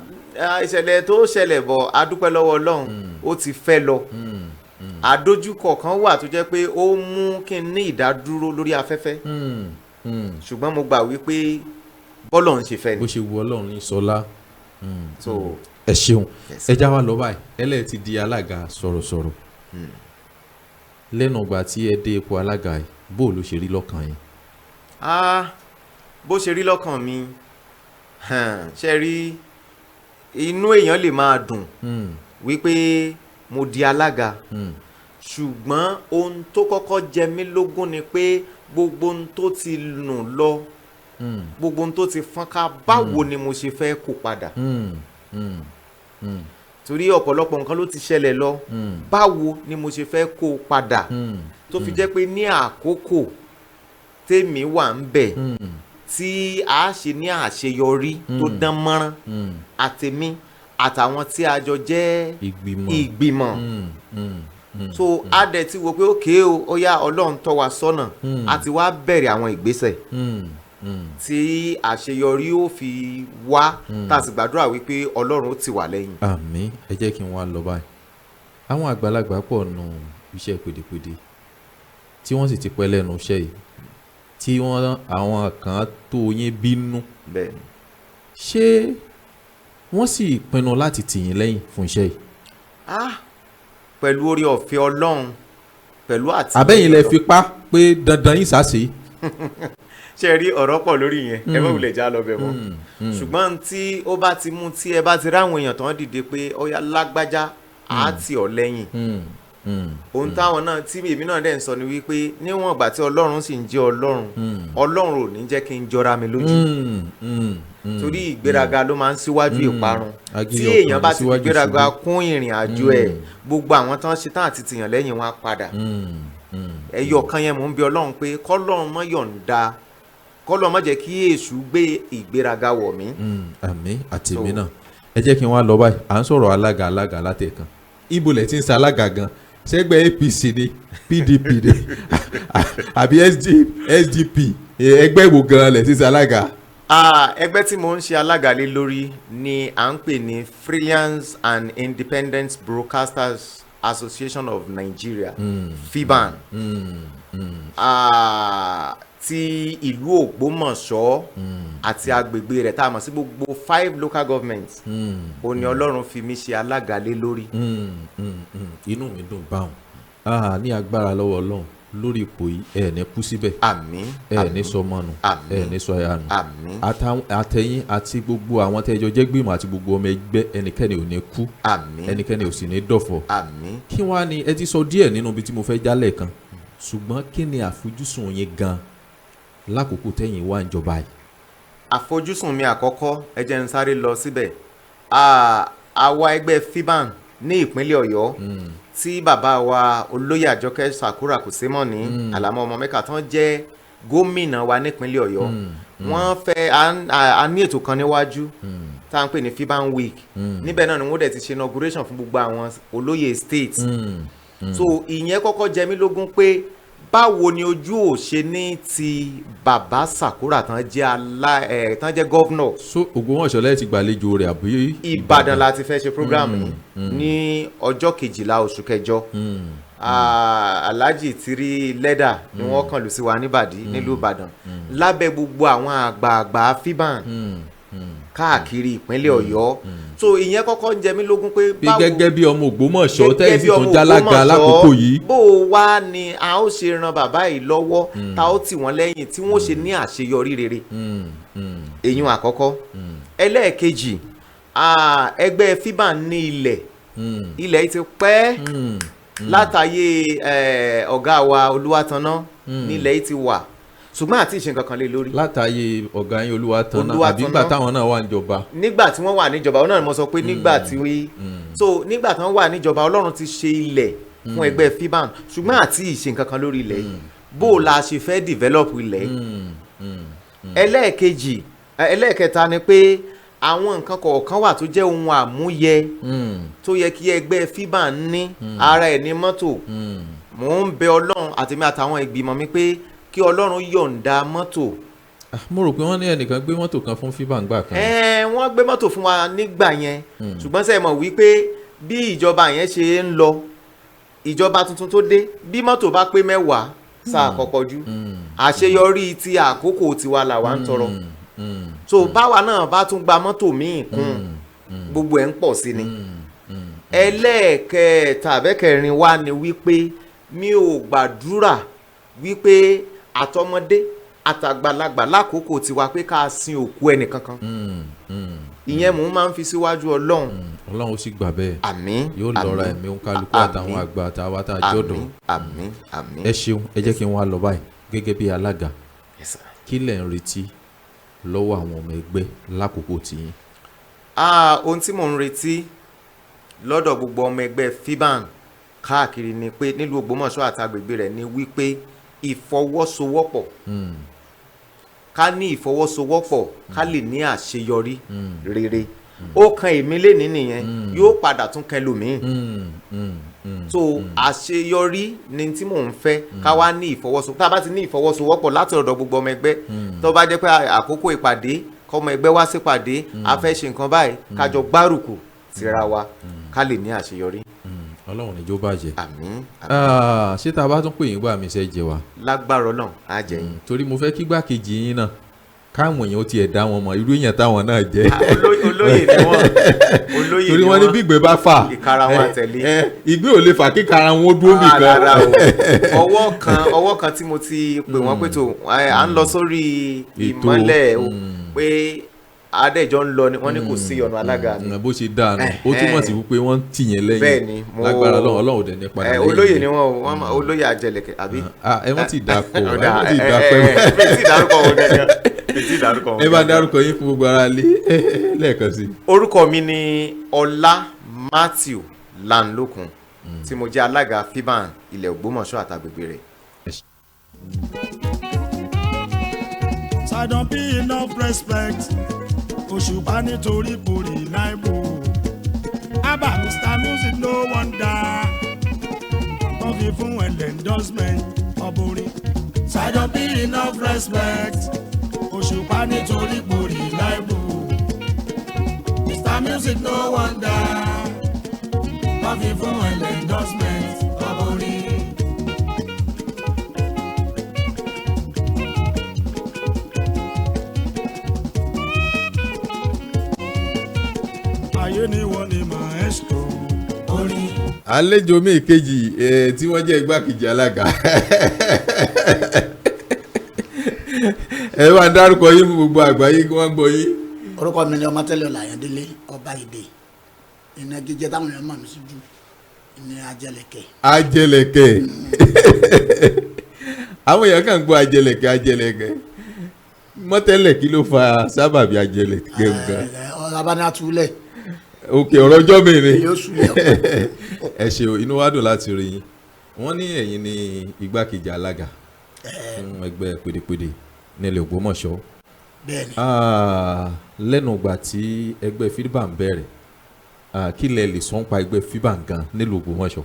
ìṣẹ̀lẹ̀ tó ṣẹlẹ̀ bọ̀ adúpẹ́ lọ́wọ́ Ọlọ́run ó ti fẹ́ lọ àdójúkọ kan wà tó jẹ́ pé ó mú kí n ní ìdádúró lórí afẹ́fẹ́ ṣùgbọ́n mo gbà wípé bọ́lọ̀ ń ṣe fẹ́ ni. bó ṣe wu Ọlọ́run ní sọlá ẹ ṣeun ẹ já wa lọ báyìí ẹlẹ́ẹ̀ ti di alága sọ̀rọ̀sọ̀rọ̀ lẹ́nu ìgbà tí ẹ dé ipò alága yìí bó ló ṣe rí lọ́kàn yín. bó ṣe rí lọ́kàn mi ṣe rí inú èèyàn lè máa dùn wípé mo di alága ṣùgbọ́n ohun tó kọ́kọ́ jẹ mí lógún ni pé gbogbo ohun tó ti nù lọ gbogbo ohun tó ti fọ́nká báwo ni mo ṣe fẹ́ kó padà torí ọ̀pọ̀lọpọ̀ nǹkan ló ti ṣẹlẹ̀ lọ báwo ni mo ṣe fẹ́ kó padà tó fi jẹ́ pé ní àkókò tèmi wà ń bẹ̀ tí a ṣe ní àṣeyọrí tó dán mọ́rán àtèmi àtàwọn tí a jọ jẹ́ ìgbìmọ̀ so a dẹ̀ ti wò pé ókè o ó yá Ọlọ́run tọ́ wa sọ́nà a ti wá bẹ̀rẹ̀ àwọn ìgbésẹ̀ tí àṣeyọrí ó fi wá tá a sì gbàdúrà wípé Ọlọ́run ó ti wà lẹ́yìn. àmín ẹ jẹ́ kí n wá lọ báyìí àwọn àgbàlagbà pọ̀ nù iṣẹ́ pèdèpèdè tí wọ́n sì ti pẹ́ lẹ́nu iṣẹ́ yìí tí àwọn kan tó yín bínú ṣé wọ́n sì pinnu láti tì yín lẹ́yìn fún iṣẹ́ yìí. pẹ̀lú orí ọ̀fẹ́ Ọlọ́run pẹ̀lú àti. àbẹ́yìn lẹ fi pa pé dandan yín sáṣe. ṣe rí ọ̀rọ̀ pọ̀ lórí yẹn ẹ má wulẹ̀ já lọ bẹ̀ mọ́ ṣùgbọ́n tí ó bá ti mú tí ẹ bá ti ráwọn èèyàn tó ń dìde pé ó yá lágbájá á tì ọ́ lẹ́yìn ohun táwọn náà tí èmi náà dẹ̀ ń sọ ni wípé níwọ̀n ìgbà tí Ọlọ́run sì ń jẹ́ Ọlọ́run Ọlọ́run ò ní jẹ́ kí n jọra mi lójú torí ìgbéraga ló máa ń síwájú ìparun tí èèyàn bá ti ìgbéraga kún ìrìn àjò ẹ̀ gbogbo àwọn tán ṣe tán àti tìyàn lẹ́yìn wọn á padà ẹyọ kan yẹn mò ń bi ọlọ́run pé kọ́lọ́run má yọ̀ǹda kọ́lọ́run má jẹ́ kí èṣù gbé ìgbéraga wọ̀ mí. àmín àtèmi náà ẹ jẹ́ kí n wá lọ báyìí à ń sọ̀rọ̀ alága látẹ̀kan ibo lẹ̀ ti ń sa alága gan ṣẹ́gbẹ́ APC ni PDP ni àbí SDP ẹgbẹ́ ìwò gan lẹ̀ ti ń sa alága. ẹgbẹ́ tí mo ń ṣe alága lé lórí ni à ń pè ní Freelance and Independent Broadcasters Association of Nigeria, Fiban, ti ìlú Ògbómọ̀ṣọ́ àti agbègbè rẹ̀ tá a mọ̀ sí gbogbo 5 local governments ó ní Ọlọ́run fi mí ṣe alága lé lórí. inú mi dùn báwọn ní agbára lọ́wọ́ Ọlọ́run lórí ipò yìí ẹ ní kú síbẹ̀ àmín ẹ ní sọ mọ́nu ẹ ní sọ ẹ̀yà nù àmín àtẹ̀yìn àti gbogbo àwọn tẹ́jọ jẹ́ gbìmọ̀ àti gbogbo ọmọ ẹgbẹ́ ẹnikẹ́ni ò ní kú àmín ẹnikẹ́ni ò sì ní dọ̀fọ̀ àmín. kí wọ́n á ní ẹ ti sọ díẹ̀ nínú ibi tí mo fẹ́ jálẹ̀ kan ṣùgbọ́n kí ni àfojúsùn yín gan lákòókò tẹ́yìn wá ìjọba yìí. àfojúsùn mi àkọ́kọ́ ẹ jẹ́ n sáré lọ síbẹ̀ àwa ẹgbẹ́ Fiban ní ìpínlẹ̀ Ọ̀yọ́ tí bàbá wa olóyè Àjọkẹ́ Sakura Kòsémọ́nì Àlàmọ́ ọmọ Mẹ́kà tán jẹ́ gómìnà wa nípínlẹ̀ Ọ̀yọ́ wọ́n fẹ́ a ní ètò kan níwájú tá à ń pè ní Fiban Week níbẹ̀ náà ni wọ́n dẹ̀ ti ṣe inauguration fún gbogbo àwọn olóyè state so ìyẹn kọ́kọ́ jẹ mí lógún pé báwo ni ojú ò ṣe ní ti bàbá Sakura tán jẹ́ gọ́vnọ̀. so Ògbómọ̀ṣọ́ lẹ́yìn ti gbàlejò rẹ̀ àbí. Ìbàdàn la ti fẹ́ ṣe program yìí ní ọjọ́ 12 oṣù kẹjọ Alhaji Tiri Lẹ́dà ni wọ́n kàn lù sí wa níbàdí nílùú Ìbàdàn lábẹ́ gbogbo àwọn àgbààgbà Fiban káàkiri ìpínlẹ̀ Ọ̀yọ́ so ìyẹn kọ́kọ́ ń jẹ mí lógún pé báwo gẹ́gẹ́ bí ọmọ Ògbómọ̀ṣọ́ tẹ́yìn sì tún jálága lákòókò yìí bó wá ni a ó ṣe ran bàbá yìí lọ́wọ́ ta ó tì wọ́n lẹ́yìn tí wọ́n ṣe ní àṣeyọrí rere èyún àkọ́kọ́ ẹlẹ́ẹ̀kejì ẹgbẹ́ Fiban ní ilẹ̀ yìí ti pẹ́ látàyè ọ̀gá wa Olúwatanná nílẹ̀ yìí ti wà ṣùgbọ́n àti ìṣe nǹkan kan lé lórí. látàyè ọ̀gá yín Olúwatanná àbí nígbà táwọn náà wà níjọba. nígbà tí wọ́n wà níjọba ọ̀nà ni mo sọ pé nígbà tí nígbà tí wọ́n wà níjọba Ọlọ́run ti ṣe ilẹ̀ fún ẹgbẹ́ Fiban ṣùgbọ́n àti ìṣe nǹkan kan lórí ilẹ̀ yìí bó o la ṣe fẹ́ develop ilẹ̀ yìí. ẹlẹ́ẹ̀kẹta ni pé àwọn nǹkan kọ̀ọ̀kan wà tó jẹ́ ohun àmúyẹ tó yẹ kí ẹgbẹ́ Fiban ní ara ẹ̀ ní mọ́tò mò ń bẹ Ọlọ́run àtèmi àtàwọn ìgbìmọ̀ mi pé kí Ọlọ́run yọ̀ǹda mọ́tò. mo rò pé wọ́n ní ẹnìkan gbé mọ́tò kan fún Fiban gbà kan. wọ́n gbé mọ́tò fún wa nígbà yẹn ṣùgbọ́n sẹ́yìn mọ̀ wípé bí ìjọba yẹn ṣe ń lọ ìjọba tuntun tó dé bí mọ́tò bá pé 10 sáà kọ́kọ́ jú àṣeyọrí ti àkókò tiwa làwa ń tọrọ so báwa náà bá tún gba mọ́tò míì kún gbogbo ẹ̀ ń pọ̀ sí ni. ẹlẹ́ẹ̀kẹrin wa ni wípé mi ò gbàdúrà wípé àtọmọdé àtàgbàlagbà lákòókò tiwa pé ká sin òkú ẹnì kankan ìyẹn mò ń máa ń fi síwájú Ọlọ́run. Ọlọ́run ó sì gbà bẹ́ẹ̀ àmín yóò lọ́ra ẹ̀mí òǹkálukú àtàwọn àgbà àtàwọn àtàjọ́dọ̀. àmín àmín. ẹ ṣeun ẹ jẹ́ kí n wá lọ báyìí gẹ́gẹ́ bí alága kí lẹ̀ ń retí lọ́wọ́ àwọn ọmọ ẹgbẹ́ lákòókò tiyín. ohun tí mò ń retí lọ́dọ̀ gbogbo ọmọ ẹgbẹ́ Fiban káàkiri ni pé nílùú Ògbómọ̀ṣọ́ àtàgbègbè rẹ̀ ni wípé ìfọwọ́sowọ́pọ̀ ká ní ìfọwọ́sowọ́pọ̀ ká lè ní àṣeyọrí rere ó kan èmi lénìí nìyẹn yóò padà tún kan ẹlòmíì so àṣeyọrí ni tí mò ń fẹ́ ká wá ní ìfọwọ́sowọ́pọ̀ tá a bá ti ní ìfọwọ́sowọ́pọ̀ láti ọ̀dọ̀ gbogbo ọmọ ẹgbẹ́ tó bá jẹ́ pé àkókò ìpàdé kọ́mọ ẹgbẹ́ wá sípàdé a fẹ́ ṣe nǹkan báyìí kájọ gbárùkù tira wa ká lè ní àṣeyọrí. Ọlọ́run níjó bàjẹ́. àmín. ṣé tá a bá tún pè yín gbà mí ṣe jẹ wa. lágbára Ọlọ́run á jẹ yín. torí mo fẹ́ kí gbàkejì yín náà káwọn èèyàn ó tiẹ̀ dá wọn mọ̀ irú èèyàn táwọn náà jẹ́. olóyè ni wọ́n olóyè ni wọ́n torí wọ́n ní bí ìgbẹ́ bá fà ìkara wọn àtẹ̀lé. ìgbé ò lè fà kí kara wọn ó dúró nìkan. ọwọ́ kan tí mo ti pè wọ́n pé tó à ń lọ sórí ìmọ́lẹ̀ pé adẹ́jọ́ ń lọ ni wọ́n ní kò sí ọ̀nà alága mi. bó ṣe dáa nù ó túmọ̀ sí wípé wọ́n ń tìyẹn lẹ́yìn. bẹ́ẹ̀ni mo lágbára Ọlọ́run dẹ̀ ní padà lẹ́yìn. olóyè ni wọ́n olóyè àjẹlẹ̀kẹ̀ àbí. ẹ wọ́n ti dàpọ̀ ẹ bá dárúkọ yín fún gbogbo ara lé lẹ́ẹ̀kan sí. orúkọ mi ni Ọlá Matthew Olanlokun tí mo jẹ́ alága Fiban ilẹ̀ Ògbómọ̀ṣọ́ àtàgbègbè rẹ̀. I don't be enough respect. Òṣùpá nítorí borí Lagbo. Abba Mr Music no wonder. Wọ́n fi fún endorsement ọ̀bùnrin. I don't be enough respect. Òṣùpá nítorí borí Lagbo. Mr Music no wonder. Wọ́n fi fún endorsement ọ̀bùnrin. Ayé ni wọ́n ni maestro. Orin. Àlejò mi kejì tí wọ́n jẹ́ igbákejì alága ẹ wá dárúkọ yín fún gbogbo àgbáyé kí wọ́n gbọ́ yín. Orúkọ mi ni Ọmọtẹ́lẹ̀ Ọláyàndélé ọba ìdè iná jíjẹ táwọn èèyàn mọ̀ mí sí jù ní Ajẹ́lẹ̀kẹ̀. Ajẹ́lẹ̀kẹ̀ àwọn èèyàn kàn gbọ́ Ajẹ́lẹ̀kẹ̀ mọ́tẹ́lẹ̀ kí ló fa sábàbí Ajẹ́lẹ̀kẹ̀ gan. Abanatulẹ̀. òkè ọ̀rọ̀ ọjọ́ mẹ́rin ẹ ṣé o, inú wa dùn láti rí yín. Wọ́n ní ẹ̀yin ní igbákejì alága fún ẹgbẹ́ pèdèpèdè nílẹ̀ Ògbómọ̀ṣọ́. Bẹ́ẹ̀ni. Lẹ́nu ìgbà tí ẹgbẹ́ Fiban bẹ̀rẹ̀ kí lẹ lè sọ nípa ẹgbẹ́ Fiban gan nílùú Ògbómọ̀ṣọ́.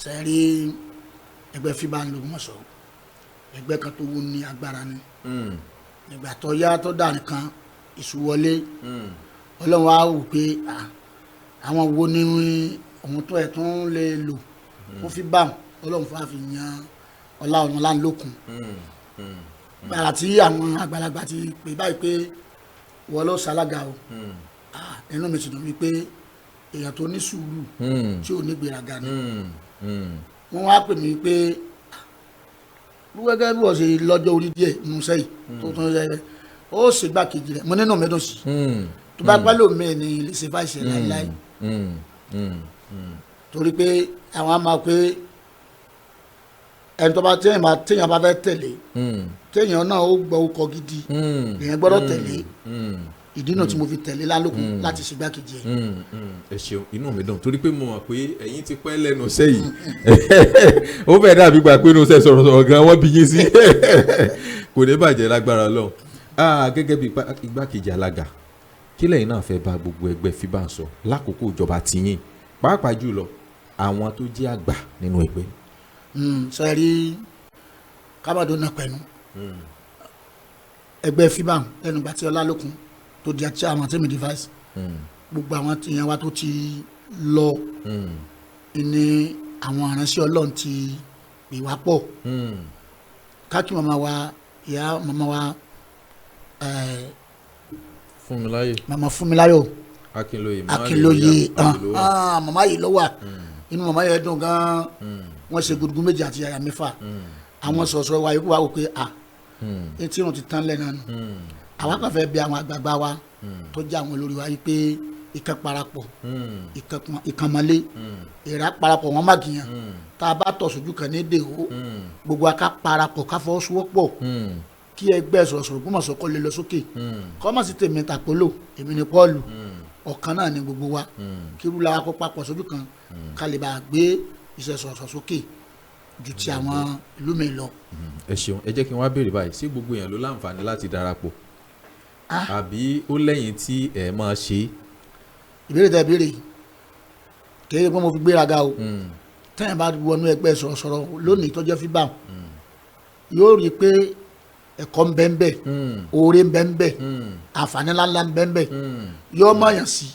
Ṣé rí ẹgbẹ́ Fiban l'Ògbómọ̀ṣọ́ ẹgbẹ́ kan tó wú ní agbára ni nígbà tó yá tó dà nìkan ìṣúwọlé Ọlọ́run wá wò pé àwọn wo ni ohun tó ẹ̀ tún lè lò fún Fiban Ọlọ́run fún àfi yan Olanlokun gbàrà tí àwọn àgbàlagbà ti pè báyìí pé wọ́n ló ṣalága o inú mi sì dùn wípé èèyàn tó ní sùúrù tí ò ní gbéraga ni wọ́n wá pè mí pé gẹ́gẹ́ bí wọ́n ṣe lọ́jọ́ orí díẹ̀ nínú sẹ́yìn tó tún yẹ ó ṣe gbàkejì rẹ̀ mo nínú mi dùn sí tó bá pẹ́ lómi ní lè ṣe fáìsì láíláí torí pé àwọn á máa pé ẹni tó bá téèyàn bá fẹ́ tẹ̀lé téèyàn náà ó gbọ́ ọkọ̀ gidi èèyàn gbọ́dọ̀ tẹ̀lé ìdí náà tí mo fi tẹ̀lé Lálókun láti ṣe gbàkejì ẹ̀. ẹ ṣeun, inú mi dùn torí pé mo mọ̀ pé ẹ̀yin ti pẹ́ lẹ́nu iṣẹ́ yìí ó fẹ́ dàbí gbà pé inú iṣẹ́ sọ̀rọ̀sọ̀rọ̀ gan wọ́n bí yín sí kò ní bàjẹ́ lágbára Ọlọ́run. Gẹ́gẹ́ bí igbákejì alága kí lẹ́yìn náà fẹ́ bá gbogbo ẹgbẹ́ Fiban sọ lákòókò ìjọba tiyín pàápàá jùlọ àwọn tó jẹ́ àgbà nínú ẹgbẹ́. Sẹ́rí kábàdó náà pẹ̀lú ẹgbẹ́ Fiban lẹ́nu ìgbà tí Ọlálókun tó di àti àwọn tẹ́mi device gbogbo àwọn èèyàn wa tó ti lọ ní àwọn aránṣẹ́ Ọlọ́run ti pè wá pọ̀ káàkiri màmá wa ìyá màmá wa màmá Fúnmiláyọ̀ Akínlóye màmá yìí ló wà inú màmá yẹn dùn gan-an wọ́n ṣe gudugun méjì àti yàyà mẹ́fà àwọn sọ̀rọ̀sọ̀rọ̀ wa yòókù wa wò pé etí irun ti tán lẹ́nu nù àwa kan fẹ́ bí àwọn àgbààgbà wa tó jẹ́ àwọn olórí wa yìí pé ìkan parapọ̀ ìkan mọ́lé ìrà parapọ̀ wọn má gìyàn tá a bá tọ̀ sójú kan ní dèhó gbogbo aká parapọ̀ ká fọwọ́sowọ́pọ̀ kí ẹgbẹ́ sọ̀rọ̀sọ̀rọ̀ Ògbómọ̀ṣọ́ kó lè lọ sókè kọ́mọ̀sí tèmi tàpólò èmi ni Pọ́ọ̀lù ọ̀kan náà ni gbogbo wa kírú la kó papọ̀ sójú kan ká lè bá gbé iṣẹ́ sọ̀rọ̀sọ̀rọ̀ sókè ju ti àwọn ìlú mi lọ. ẹ ṣeun, ẹ jẹ́ kí n wá béèrè báyìí ṣé gbogbo èèyàn ló láǹfààní láti darapọ̀ àbí ó lẹ́yìn tí ẹ máa ṣe. ìbéèrè tẹ béèrè kéde pé mo fi gbéraga o tẹ́yìn bá wọnú ẹgbẹ́ sọ̀rọ̀sọ̀rọ̀ lónìí tó jẹ́ Fiban yóò rí i pé ẹ̀kọ́ ń bẹ ń bẹ oore ń bẹ ń bẹ àǹfààní ńláńlá ń bẹ ń bẹ yóò mọ̀yàn sí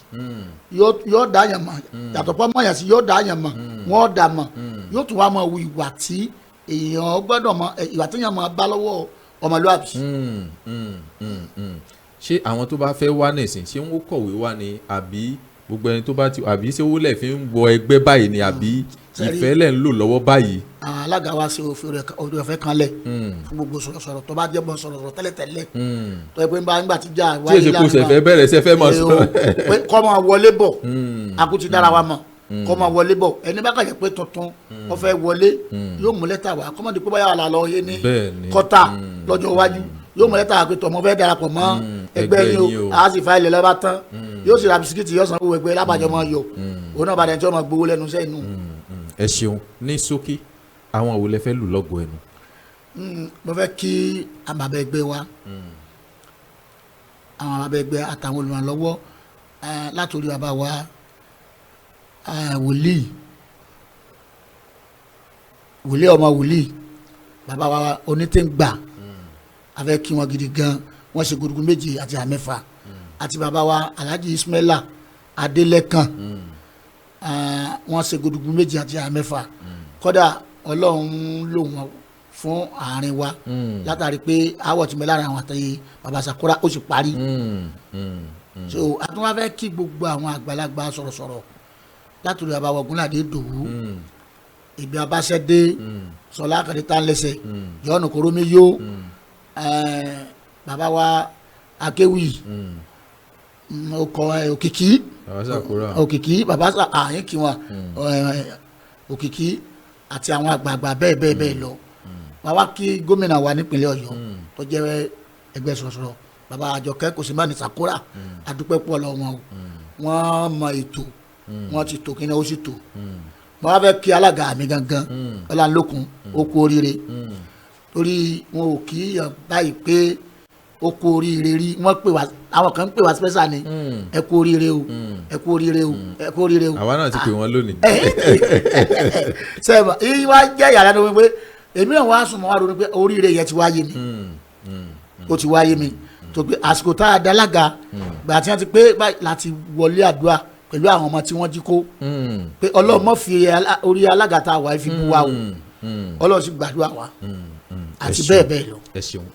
yóò dá yàn mọ̀ yàtọ̀ pọ̀ mọ̀yàn sí yóò dá yàn mọ̀ wọ́n dà mọ̀ yóò tún wá mọ̀ wù ìwà tí èèyàn gbọ́dọ̀ mọ̀ ìwà tí èèyàn mọ̀ bá lọ́wọ́ ọmọlúwàbí. ṣé àwọn tó bá fẹ́ wá nìsín ṣé wọ́n kọ̀wé wá ni àbí gbogbo ẹni tó bá ti àbí ṣé owó lẹ̀ fi ń wọ ẹgbẹ́ báyìí ni àbí ìfẹ́ lẹ̀ ń lò lọ́wọ́ báyìí. àwọn alága wa ṣe òfin ọ̀fẹ́ kan lẹ̀ fún gbogbo sọ̀rọ̀sọ̀rọ̀ tó bá jẹ́ bọ́ sọ̀rọ̀sọ̀rọ̀ tẹ́lẹ̀tẹ́lẹ̀ tó yẹ pé nígbà tí jà wáyé tí èsì kò ṣẹ̀fẹ̀ bẹ̀rẹ̀ ṣẹ̀fẹ̀ mọ̀ sọ. kọ́ máa wọlé bọ̀ akuti dára wa mọ̀ kọ́ máa wọlé bọ̀ ẹni bá kàjẹ́ pé tuntun wọ́n fẹ́ wọlé yóò mú lẹ́tà wá kọ́ máa di pé báyà wà lọ yé ní kọ́tà lọ́jọ́ iwájú yóò mú lẹ́tà wá pé tọ́ mo fẹ́ darapọ̀ mọ́ ẹgbẹ́ yín o a sì fa ilẹ̀ lọ́ba tán yóò sì ra bisikíìtì yóò sanwó ẹgbẹ́ lábàjọ́ máa yọ òun náà bá dẹ̀ tí wọ́n máa gbowó lẹ́nu iṣẹ́ inú. ẹ ṣeun ní ṣókí àwọn òwò lẹ fẹ́ lù lọ́gọ̀ ẹnu. mo fẹ́ kí àbàbẹ̀ ẹgbẹ́ wa àwọn àbàbẹ̀ ẹgbẹ́ àtàwọn olùrànlọ́wọ́ látòrí bàbá wa wòlíì ọmọ wòlíì bàbá wa onítẹ̀ǹgbà a fẹ́ kí wọn gidi gan wọ́n ṣe gudugu méje àti àmẹ́fà àti bàbá wa alhaji ismaila adélẹ́kàn wọ́n ṣe gudugu méje àti àmẹ́fà kódà ọlọ́run lò wọ́n fún àárín wa látàrí pé àwọ̀ tí mo lára àwọn àtẹ̀yẹ bàbá sakura ó sì parí so àtúnwá fẹ́ kí gbogbo àwọn àgbàlagbà sọ̀rọ̀sọ̀rọ̀ látòrí bàbá wa Ògúnládé Ìdòwú ìbí abáṣẹ́dé sọlá kàdétà ńlẹ́sẹ̀ yọ̀ọ́nù kòrómi yó bàbá wa akéwì òkìkí bàbá àyìn kí wọn òkìkí àti àwọn àgbààgbà bẹ́ẹ̀ bẹ́ẹ̀ bẹ́ẹ̀ lọ bàbá kí gómìnà wa nípínlẹ̀ Ọ̀yọ́ tó jẹ́ ẹgbẹ́ sọ̀rọ̀sọ̀rọ̀ bàbá Àjọkẹ́ Kòsímánì Sàkórà adúpẹ́ pọ̀ lọ wọn o wọ́n mọ ètò wọ́n ti tò kíni ó sì tò mo wá fẹ́ kí alága mi gangan Ọláńlókun ó kú oríire torí wọn ò kí yàn báyìí pé ó kú oríire rí wọ́n pè wá àwọn kan ń pè wá special ni ẹ kú oríire o ẹ kú oríire o ẹ kú oríire o. àwa náà ti pè wọ́n lónìí. sẹ́ẹ̀bà yìí wá jẹ́ ìyàrá ni wípé èmi náà wá sùn mọ́ wá ronú pé oríire yẹn ti wáyé mi ó ti wáyé mi tó pé àsìkò tá a dá lága gbà tí wọ́n ti pé láti wọlé àdúrà pẹ̀lú àwọn ọmọ tí wọ́n jí kó pé Ọlọ́run mọ̀ fi orí alága tá a wà fi bú wa o Ọlọ́run sì gbàdúrà wa àti bẹ́ẹ̀ bẹ́ẹ̀ lọ. ẹ ṣeun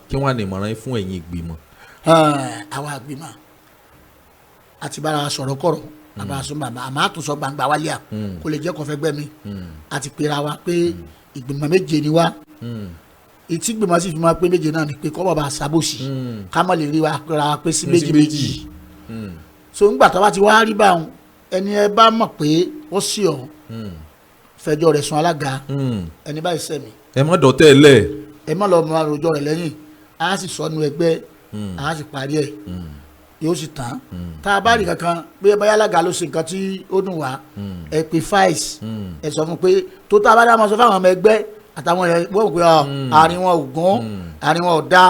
kí wọ́n á ní ìmọ̀ràn yín fún ẹ̀yin ìgbìmọ̀. àwa ìgbìmọ̀ àti bára sọ̀rọ̀ kọ̀rọ̀ bàbá sọ bàbá àmọ́ àtúnṣọ gbangba wálé à kò lè jẹ́ kọfẹ́ gbẹ́mí àti pera wa pé ìgbìmọ̀ méje ni wá ìtí gbìmọ̀ sì fi máa pé méje náà ni pé kọ́ bàbá sábòsì ká mọ̀ lè rí wa ra pé sí méjì méjì so ńgbà tó bá ti wá rí báwọn ẹni ẹ bá mọ̀ pé ó sì ọ̀ fẹjọ́ rẹ̀ sùn alága ẹni báyìí sẹ́mi. ẹ má dọ̀tẹ́ ẹ lẹ̀. ẹ má lọ mọ àròjọ rẹ̀ lẹ́yìn a sì sọnù ẹgbẹ́ a sì parí ẹ̀ yóò sì tán tá a bá rí kankan pé báyà alága ló ṣe nǹkan tí ó dùn wá ẹ pé fáìs ẹ sọ fún pé tó tá a bá dá máa sọ fáwọn ọmọ ẹgbẹ́ àtàwọn ẹ̀ wọ́n pé àárín wọn ò gún àárín wọn ò dá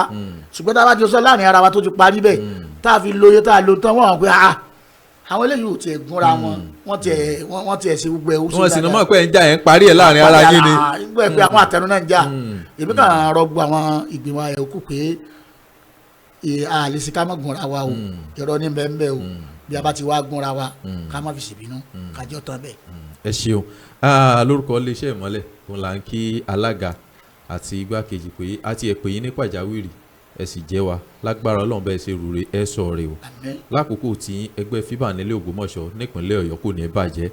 ṣùgbọ́n tá a bá ti sọ láàrin ara wa tó ti parí bẹ́ẹ̀ tá a fi lóye tá a lo tán wọ́n pé àwọn eléyìí ò tiẹ̀ gúnra wọn wọ́n tiẹ̀ ṣe gbogbo ẹ̀ ó sì dáadáa. wọ́n sì ní mọ̀ pé ẹ̀ ń jà ẹ̀ ń parí ẹ̀ láàrin ara yín ni. gbọ́ ẹ pé àwọn àtẹnu náà ń jà èmi kàn án rọgbọ àwọn ìgbìmọ̀ ẹ̀ kú pé àlèsí ká má gúnra wa o irọ́ ní bẹ́ẹ̀ bẹ́ẹ̀ o bí a bá ti wá gúnra wa ká má fi ṣèbínú kájọ́ tán bẹ́ẹ̀. ẹ ṣeun lórúkọ iléeṣẹ́ ìmọ́lẹ̀ òun là ń kí alága àti igbákejì pé a ti ẹ̀ pè yín ní pàjáwìrì ẹ sì jẹ́ wa lágbára Ọlọ́run bẹ́ẹ̀ ṣe rúre ẹ sọ rè o lákòókò tí ẹgbẹ́ Fiban nílé Ògbómọ̀ṣọ́ nípínlẹ̀ Ọ̀yọ́ kò ní bàjẹ́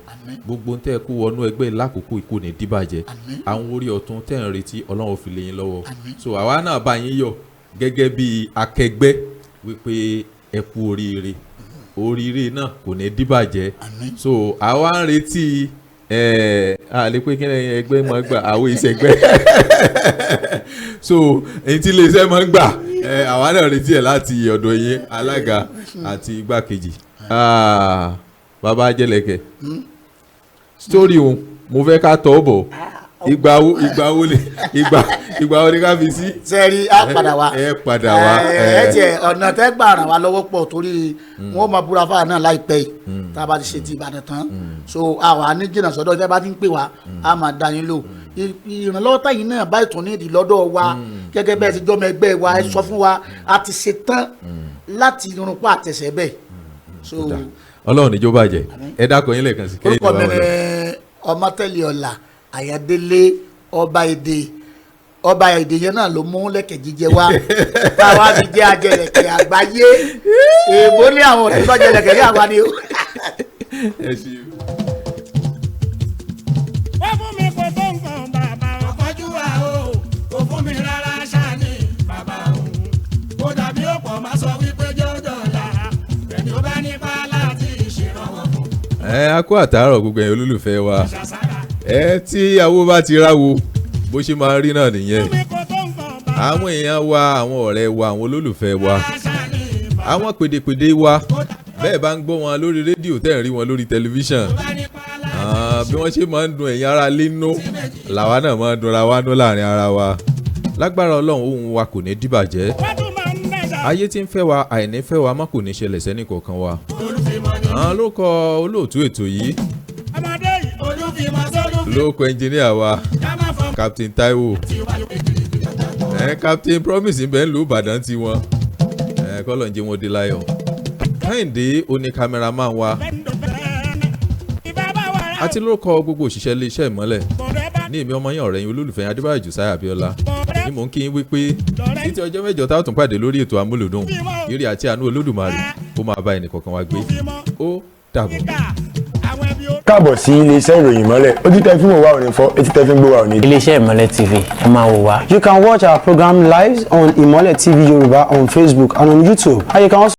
gbogbo tẹ́ ẹ kó wọnú ẹgbẹ́ lákòókò kò ní dìbàjẹ́ àwọn orí ọ̀tún tẹ́ ń retí Ọlọ́run fi lè yín lọ́wọ́ so àwa náà bá yín yọ̀ gẹ́gẹ́ bí akẹgbẹ́ wípé ẹ kú oríire náà kò ní dìbàjẹ́ so àwa ń retí àlè pé kí ẹgbẹ́ máa gbà àwọn ìṣẹ̀gbẹ́ so èyí tí iléeṣẹ́ máa ń gbà àwa náà retí ẹ̀ láti ọ̀dọ̀ yín alága àti igbákejì bàbá Ajẹ́lẹ̀kẹ̀ story òun mo fẹ́ ká tọ́ bọ̀ ìgbà wo ni ká fi sí. sẹ́ẹ̀rì á padà wá tiẹ̀ ọ̀nà tẹ́ gbà ràn wá lọ́wọ́ pọ̀ torí wọ́n máa búra fáwọn náà láìpẹ́ yìí tá a bá ti ṣe ti Ìbàdàn tán so àwa ní jìnnà sọ́dọ̀ tẹ́ bá ti ń pè wá a máa dá yín lò ìrànlọ́wọ́ táyì náà báyìí tún ní ìdí lọ́dọ̀ wa gẹ́gẹ́ bẹ́ẹ̀ ti jọ́mọ ẹgbẹ́ wa ẹ sọ fún wa a ti ṣe tán láti irunpá àtẹ̀sẹ̀ bẹ́ẹ̀. Ọlọ́run níjó bàjẹ́ ẹ dákọ̀ yín lẹ́ẹ̀kan sí kẹ́yìn náà wọlé. orúkọ mi ni Ọmọtẹ́lẹ̀ Ọlá Àyàndélé ọba èdè yẹn náà ló mú lẹ́kẹ̀ jíjẹ wá táwa fi jẹ́ Ajẹ́lẹ̀kẹ̀ àgbáyé èèbó ní àwọn òṣìṣẹ́ Ajẹ́lẹ̀kẹ̀ ní àwa ni o. wọ́n fún mi kò tó nǹkan bàbá ọ̀pọ̀jù wa o kò fún mi rárá ṣáàní bàbá òun kó dàbí ọ̀pọ̀ máa sọ wípé jọ́jọ́ la ẹni ó bá nípa láti ṣèrànwọ́ fún. a kó àtàárọ̀ gbogbo ẹ̀yin olólùfẹ́ wa tí awo bá ti ráwo bó ṣe máa rí náà nìyẹn àwọn èèyàn wa àwọn ọ̀rẹ́ wa àwọn olólùfẹ́ wa àwọn pèdèpèdè wa bẹ́ẹ̀ bá ń gbọ́ wọn lórí rédíò tẹ́ ń rí wọn lórí tẹlifíṣàn bí wọ́n ṣe máa ń dun ẹ̀yin ara lẹ́nu làwa náà máa ń dunra wa nú láàrin ara wa lágbára ọlọ́run ohun wa kò ní dìbàjẹ́ ayé tí ń fẹ́ wa àìní fẹ́ wa má kò ní ṣẹlẹ̀ sẹ́ni kọ̀ọ̀kan wa ló kọ olóòtú ètò yìí ló kọ ẹnjìníà wa Captain Taiwo Captain Promise bẹ́ẹ̀ ń lu Ìbàdàn tiwọn kọ́lọ̀ ń jẹ́ wọn dé láyọ̀ Kẹ́hìndé oní kámẹ́rámán wa àti lórúkọ gbogbo òṣìṣẹ́ iléeṣẹ́ ìmọ́lẹ̀ ní èmi ọmọ yín ọ̀rẹ́ yín olólùfẹ́ yín Adébáyọ̀ Josiah Abíọ́lá ni mò ń kí yín wípé títí ọjọ́ mẹ́jọ tá a tún pàdé lórí ètò Amúlùdùn ire àti àánú Olódùmarè kó máa bá ẹnì kọ̀ọ̀kan wa gbé ó dàbọ̀. káàbọ̀ sí iléeṣẹ́ ìròyìn ìmọ́lẹ̀ ojú tẹ́ fi ń wò wá ò ní fọ́ etí tẹ́ fi ń gbọ́ wá ò ní. iléeṣẹ́ ìmọ́lẹ̀ TV ẹ máa wò wá. You can watch our program live on Imole TV Yoruba on Facebook and on YouTube. And you can also